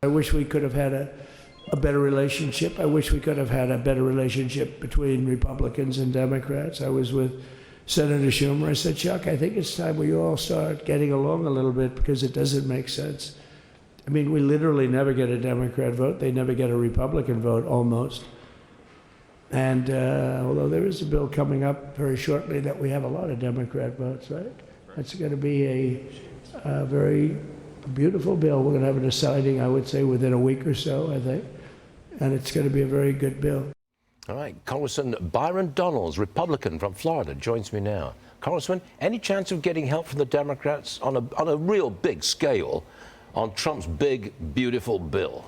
I wish we could have had a better relationship. I wish we could have had a better relationship between Republicans and Democrats. I was with Senator Schumer. I said, Chuck, I think it's time we all start getting along a little bit because it doesn't make sense. I mean, we literally never get a Democrat vote. They never get a Republican vote, almost. And although there is a bill coming up very shortly that we have a lot of Democrat votes, right? It's going to be a very beautiful bill. We're going to have a deciding, I would say, within a week or so, I think. And it's going to be a very good bill. All right, Congressman Byron Donalds, Republican from Florida, joins me now. Congressman, any chance of getting help from the Democrats on a real big scale on Trump's big, beautiful bill?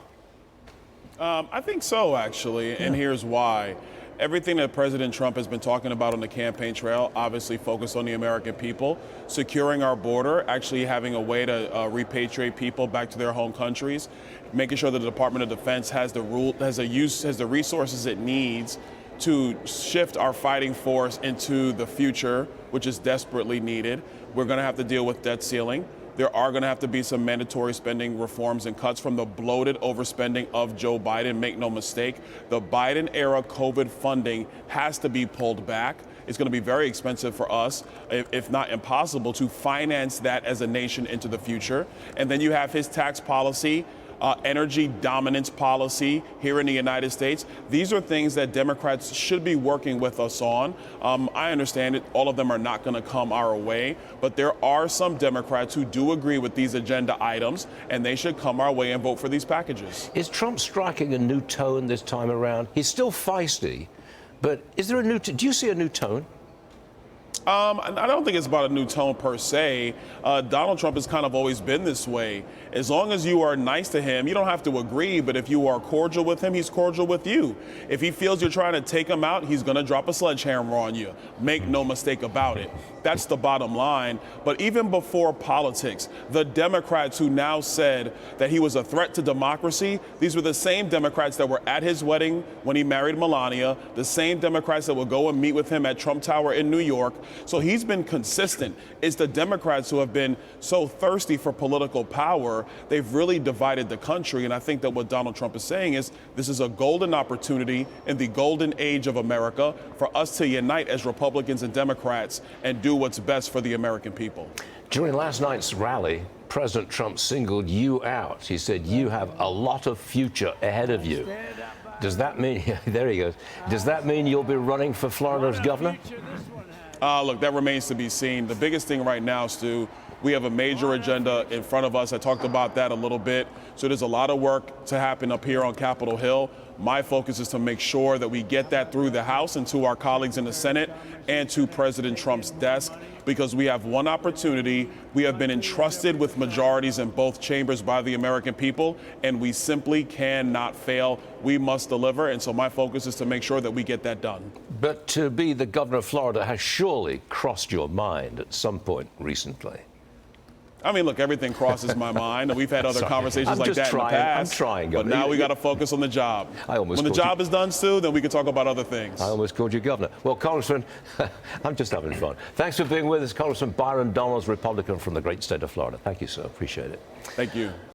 I think so, actually, and here's why. Everything that President Trump has been talking about on the campaign trail obviously focused on the American people, securing our border, actually having a way to repatriate people back to their home countries, making sure that the Department of Defense has the resources it needs to shift our fighting force into the future, which is desperately needed. We're going to have to deal with debt ceiling. There are going to have to be some mandatory spending reforms and cuts from the bloated overspending of Joe Biden. Make no mistake, the Biden-era COVID funding has to be pulled back. It's going to be very expensive for us, if not impossible, to finance that as a nation into the future. And then you have his tax policy, energy dominance policy here in the United States. These are things that Democrats should be working with us on. I understand it, all of them are not going to come our way, but there are some Democrats who do agree with these agenda items, and they should come our way and vote for these packages. Is Trump striking a new tone this time around? He's still feisty, but is there a new, do you see a new tone? I don't think it's about a new tone per se. Donald Trump has kind of always been this way. As long as you are nice to him, you don't have to agree, but if you are cordial with him, he's cordial with you. If he feels you're trying to take him out, he's going to drop a sledgehammer on you. Make no mistake about it. That's the bottom line. But even before politics, the Democrats who now said that he was a threat to democracy, these were the same Democrats that were at his wedding when he married Melania, the same Democrats that will go and meet with him at Trump Tower in New York. So he's been consistent. It's the Democrats who have been so thirsty for political power. They've really divided the country. And I think that what Donald Trump is saying is this is a golden opportunity in the golden age of America for us to unite as Republicans and Democrats and do what's best for the American people. During last night's rally, President Trump singled you out. He said you have a lot of future ahead of you. Does that mean, there he goes, does that mean you'll be running for Florida's governor? Look, that remains to be seen. The biggest thing right now, Stu, we have a major agenda in front of us. I talked about that a little bit. So there's a lot of work to happen up here on Capitol Hill. My focus is to make sure that we get that through the House and to our colleagues in the Senate and to President Trump's desk, because we have one opportunity. We have been entrusted with majorities in both chambers by the American people, and we simply cannot fail. We must deliver, and so my focus is to make sure that we get that done. But to be the governor of Florida has surely crossed your mind at some point recently. I mean, look, everything crosses my mind, and we've had other conversations like that in the past. I'm trying. But now we got to focus on the job. When the job is done, Stu, then we can talk about other things. I almost called you governor. Well, Congressman, I'm just having fun. Thanks for being with us, Congressman Byron Donalds, Republican from the great state of Florida. Thank you, sir. Appreciate it. Thank you.